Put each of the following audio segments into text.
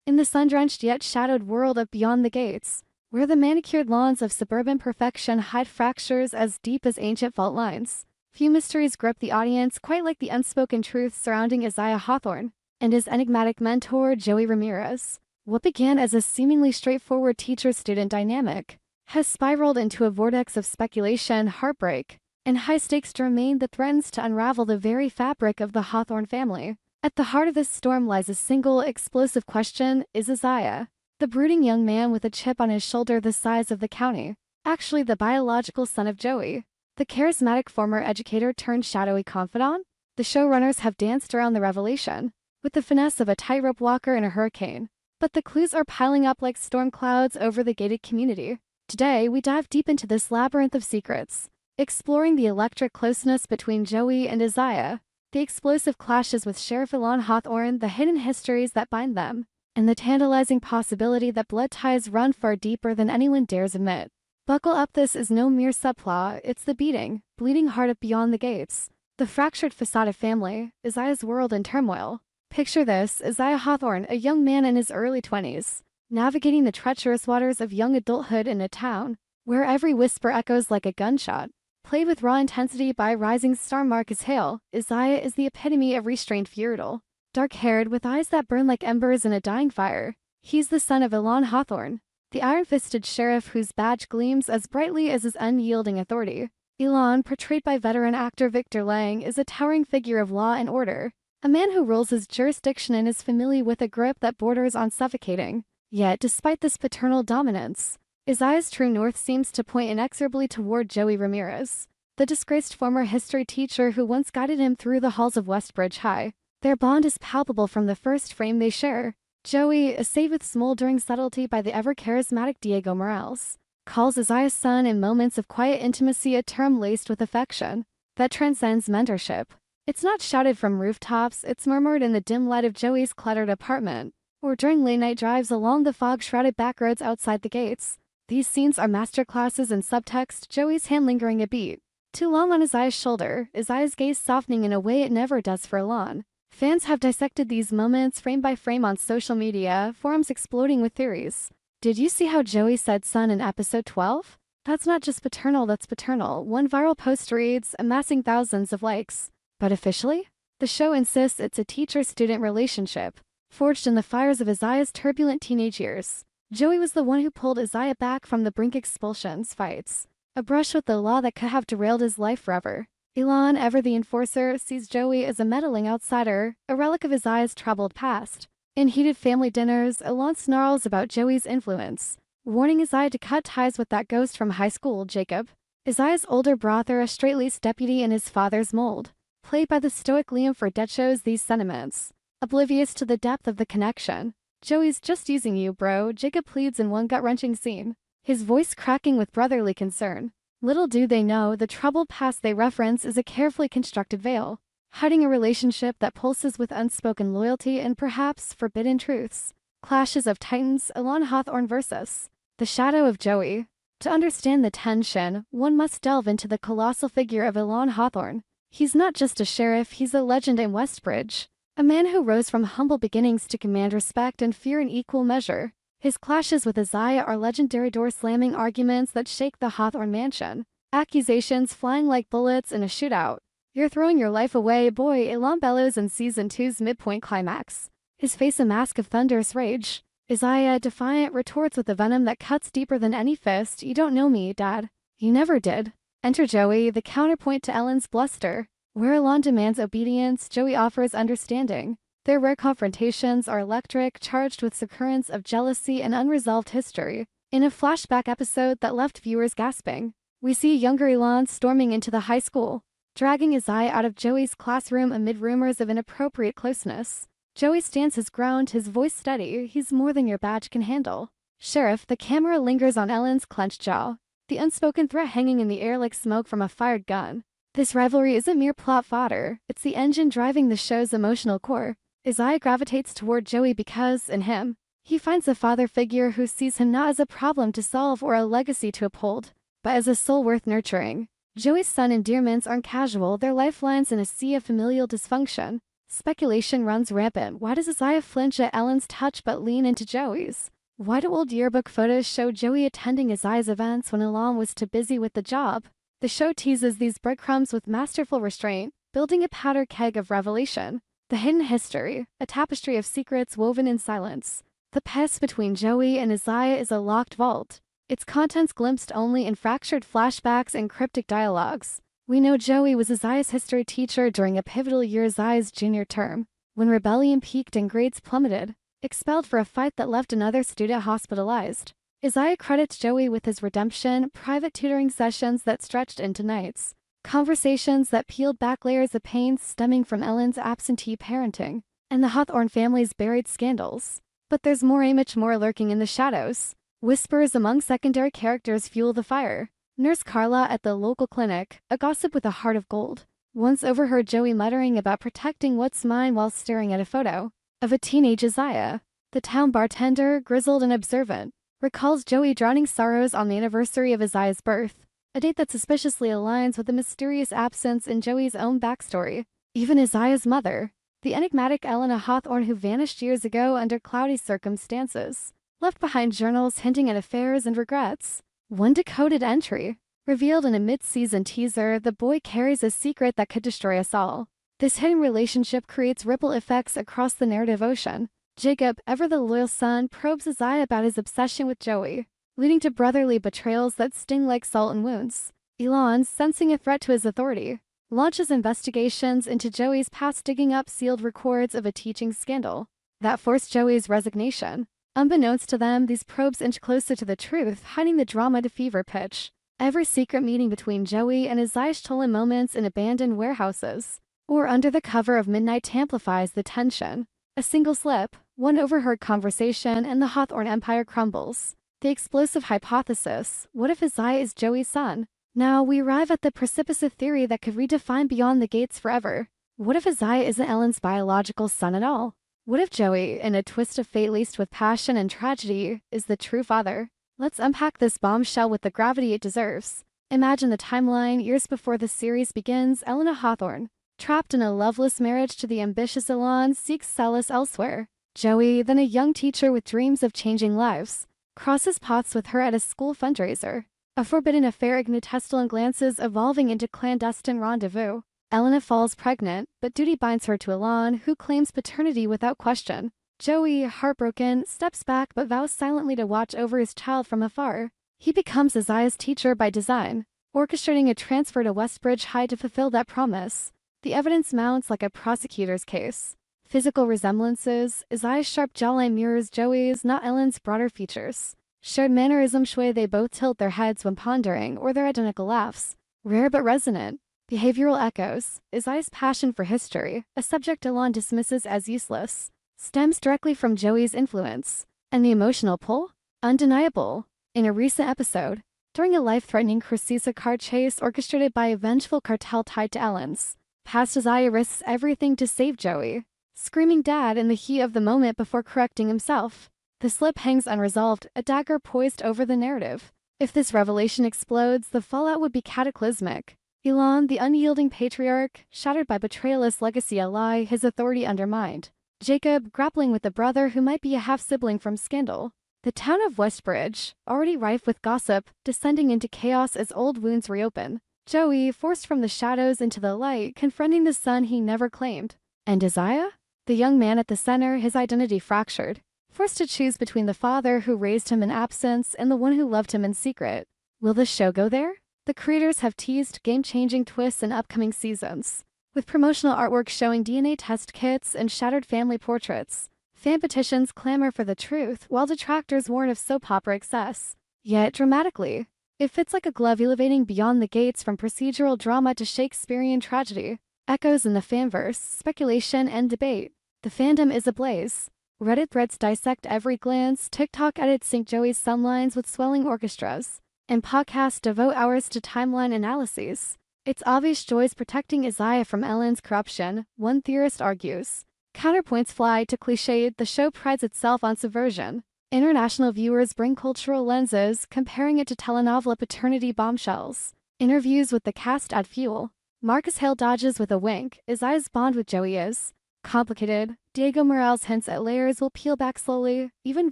in the sun-drenched yet shadowed world of beyond the gates, where the manicured lawns of suburban perfection hide fractures as deep as ancient fault lines. Few mysteries grip the audience quite like the unspoken truths surrounding Izaiah Hawthorne and his enigmatic mentor, Joey Ramirez. What began as a seemingly straightforward teacher-student dynamic has spiraled into a vortex of speculation, heartbreak, and high-stakes drama that threatens to unravel the very fabric of the Hawthorne family. At the heart of this storm lies a single, explosive question: is Izaiah, the brooding young man with a chip on his shoulder the size of the county, actually the biological son of Joey, the charismatic former educator turned shadowy confidant? The showrunners have danced around the revelation with the finesse of a tightrope walker in a hurricane, but the clues are piling up like storm clouds over the gated community. Today, we dive deep into this labyrinth of secrets, exploring the electric closeness between Joey and Izaiah, the explosive clashes with Sheriff Elon Hawthorne, the hidden histories that bind them, and the tantalizing possibility that blood ties run far deeper than anyone dares admit. Buckle up, this is no mere subplot, it's the beating, bleeding heart of Beyond the Gates, the fractured facade of family, Izaiah's world in turmoil. Picture this: Izaiah Hawthorne, a young man in his early 20s, navigating the treacherous waters of young adulthood in a town where every whisper echoes like a gunshot. Played with raw intensity by rising star Marcus Hale, Izaiah is the epitome of restrained feudal. Dark-haired, with eyes that burn like embers in a dying fire, he's the son of Elon Hawthorne, the iron-fisted sheriff whose badge gleams as brightly as his unyielding authority. Elon, portrayed by veteran actor Victor Lang, is a towering figure of law and order, a man who rules his jurisdiction and is familiar with a grip that borders on suffocating. Yet, despite this paternal dominance, Izaiah's true north seems to point inexorably toward Joey Ramirez, the disgraced former history teacher who once guided him through the halls of Westbridge High. Their bond is palpable from the first frame they share. Joey, essayed with smoldering subtlety by the ever-charismatic Diego Morales, calls Izaiah's son in moments of quiet intimacy, a term laced with affection that transcends mentorship. It's not shouted from rooftops, it's murmured in the dim light of Joey's cluttered apartment, or during late-night drives along the fog-shrouded backroads outside the gates. These scenes are masterclasses in subtext, Joey's hand lingering a beat too long on Izaiah's shoulder, Izaiah's gaze softening in a way it never does for Elon. Fans have dissected these moments frame by frame on social media, forums exploding with theories. Did you see how Joey said son in episode 12? That's not just paternal, that's paternal. One viral post reads, amassing thousands of likes. But officially? The show insists it's a teacher-student relationship, forged in the fires of Izaiah's turbulent teenage years. Joey was the one who pulled Izaiah back from the brink expulsions fights, a brush with the law that could have derailed his life forever. Elon, ever the enforcer, sees Joey as a meddling outsider, a relic of Izaiah's troubled past. In heated family dinners, Elon snarls about Joey's influence, warning Izaiah to cut ties with that ghost from high school, Jacob, Izaiah's older brother, a straight-laced deputy in his father's mold. Played by the stoic Liam Fredette shows these sentiments, oblivious to the depth of the connection. Joey's just using you, bro, Jacob pleads in one gut-wrenching scene, his voice cracking with brotherly concern. Little do they know, the troubled past they reference is a carefully constructed veil, hiding a relationship that pulses with unspoken loyalty and perhaps forbidden truths. Clashes of Titans, Elon Hawthorne versus the shadow of Joey. To understand the tension, one must delve into the colossal figure of Elon Hawthorne. He's not just a sheriff, he's a legend in Westbridge, a man who rose from humble beginnings to command respect and fear in equal measure. His clashes with Izaiah are legendary door-slamming arguments that shake the Hawthorne mansion, accusations flying like bullets in a shootout. You're throwing your life away, boy, Elon bellows in Season 2's midpoint climax, his face a mask of thunderous rage. Izaiah, defiant, retorts with a venom that cuts deeper than any fist. You don't know me, Dad. You never did. Enter Joey, the counterpoint to Ellen's bluster. Where Elon demands obedience, Joey offers understanding. Their rare confrontations are electric, charged with currents of jealousy and unresolved history. In a flashback episode that left viewers gasping, we see younger Elon storming into the high school, dragging Izaiah out of Joey's classroom amid rumors of inappropriate closeness. Joey stands his ground, his voice steady. He's more than your badge can handle. Sheriff, the camera lingers on Ellen's clenched jaw, the unspoken threat hanging in the air like smoke from a fired gun. This rivalry isn't mere plot fodder, it's the engine driving the show's emotional core. Izaiah gravitates toward Joey because, in him, he finds a father figure who sees him not as a problem to solve or a legacy to uphold, but as a soul worth nurturing. Joey's son endearments aren't casual, they're lifelines in a sea of familial dysfunction. Speculation runs rampant. Why does Izaiah flinch at Ellen's touch but lean into Joey's? Why do old yearbook photos show Joey attending Izaiah's events when Elon was too busy with the job? The show teases these breadcrumbs with masterful restraint, building a powder keg of revelation. The hidden history, a tapestry of secrets woven in silence. The past between Joey and Izaiah is a locked vault, its contents glimpsed only in fractured flashbacks and cryptic dialogues. We know Joey was Izaiah's history teacher during a pivotal year, Izaiah's junior term, when rebellion peaked and grades plummeted, expelled for a fight that left another student hospitalized. Izaiah credits Joey with his redemption, private tutoring sessions that stretched into nights, conversations that peeled back layers of pain stemming from Ellen's absentee parenting, and the Hawthorne family's buried scandals. But there's much more lurking in the shadows. Whispers among secondary characters fuel the fire. Nurse Carla at the local clinic, a gossip with a heart of gold, once overheard Joey muttering about protecting what's mine while staring at a photo of a teenage Izaiah. The town bartender, grizzled and observant, recalls Joey drowning sorrows on the anniversary of Izaiah's birth, a date that suspiciously aligns with the mysterious absence in Joey's own backstory. Even Izaiah's mother, the enigmatic Elena Hawthorne who vanished years ago under cloudy circumstances, left behind journals hinting at affairs and regrets. One decoded entry, revealed in a mid-season teaser, the boy carries a secret that could destroy us all. This hidden relationship creates ripple effects across the narrative ocean. Jacob, ever the loyal son, probes Izaiah about his obsession with Joey, leading to brotherly betrayals that sting like salt in wounds. Elon, sensing a threat to his authority, launches investigations into Joey's past, digging up sealed records of a teaching scandal that forced Joey's resignation. Unbeknownst to them, these probes inch closer to the truth, hiding the drama to fever pitch. Every secret meeting between Joey and Izaiah, stolen moments in abandoned warehouses, or under the cover of midnight, amplifies the tension. A single slip, one overheard conversation, and the Hawthorne empire crumbles. The explosive hypothesis, what if Izaiah is Joey's son? Now we arrive at the precipice of theory that could redefine Beyond the Gates forever. What if Izaiah isn't Ellen's biological son at all? What if Joey, in a twist of fate laced with passion and tragedy, is the true father? Let's unpack this bombshell with the gravity it deserves. Imagine the timeline. Years before the series begins, Elena Hawthorne, trapped in a loveless marriage to the ambitious Elon, seeks solace elsewhere. Joey, then a young teacher with dreams of changing lives, crosses paths with her at a school fundraiser. A forbidden affair, ignitestal glances evolving into clandestine rendezvous. Elena falls pregnant, but duty binds her to Elon, who claims paternity without question. Joey, heartbroken, steps back but vows silently to watch over his child from afar. He becomes Izaiah's teacher by design, orchestrating a transfer to Westbridge High to fulfill that promise. The evidence mounts like a prosecutor's case. Physical resemblances, Izaiah's sharp jawline mirrors Joey's, not Ellen's broader features. Shared mannerisms sway, they both tilt their heads when pondering, or their identical laughs. Rare but resonant. Behavioral echoes, Izaiah's passion for history, a subject Elon dismisses as useless, stems directly from Joey's influence. And the emotional pull? Undeniable. In a recent episode, during a life-threatening Cressisa car chase orchestrated by a vengeful cartel tied to Ellen's, past Izaiah risks everything to save Joey, screaming "Dad" in the heat of the moment before correcting himself. The slip hangs unresolved, a dagger poised over the narrative. If this revelation explodes, the fallout would be cataclysmic. Elon, the unyielding patriarch, shattered by betrayalist legacy ally, his authority undermined. Jacob, grappling with the brother who might be a half-sibling from scandal. The town of Westbridge, already rife with gossip, descending into chaos as old wounds reopen. Joey, forced from the shadows into the light, confronting the son he never claimed. And Izaiah? The young man at the center, his identity fractured, forced to choose between the father who raised him in absence and the one who loved him in secret. Will the show go there? The creators have teased game-changing twists in upcoming seasons, with promotional artwork showing DNA test kits and shattered family portraits. Fan petitions clamor for the truth, while detractors warn of soap opera excess. Yet, dramatically, it fits like a glove, elevating Beyond the Gates from procedural drama to Shakespearean tragedy. Echoes in the fanverse, speculation, and debate. The fandom is ablaze. Reddit threads dissect every glance, TikTok edits sync Joey's sunlines with swelling orchestras, and podcasts devote hours to timeline analyses. It's obvious Joey's protecting Izaiah from Ellen's corruption, one theorist argues. Counterpoints fly to cliched, the show prides itself on subversion. International viewers bring cultural lenses, comparing it to telenovela paternity bombshells. Interviews with the cast add fuel. Marcus Hale dodges with a wink, Izaiah's bond with Joey is complicated. Diego Morales hints at layers will peel back slowly, even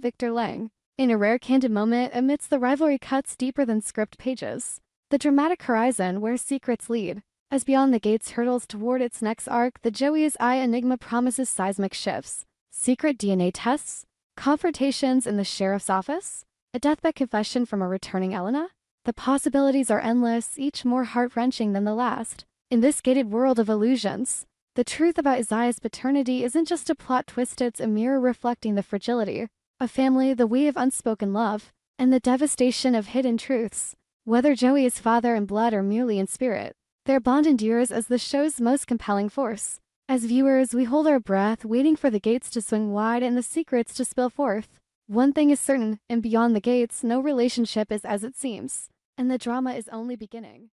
Victor Lang. In a rare candid moment amidst the rivalry cuts deeper than script pages. The dramatic horizon where secrets lead. As Beyond the Gates hurtles toward its next arc, the Joey's Eye enigma promises seismic shifts. Secret DNA tests? Confrontations in the sheriff's office? A deathbed confession from a returning Elena? The possibilities are endless, each more heart-wrenching than the last. In this gated world of illusions, the truth about Izaiah's paternity isn't just a plot twist, it's a mirror reflecting the fragility of family, the weight of unspoken love, and the devastation of hidden truths. Whether Joey is father in blood or merely in spirit, their bond endures as the show's most compelling force. As viewers, we hold our breath, waiting for the gates to swing wide and the secrets to spill forth. One thing is certain, in Beyond the Gates, no relationship is as it seems, and the drama is only beginning.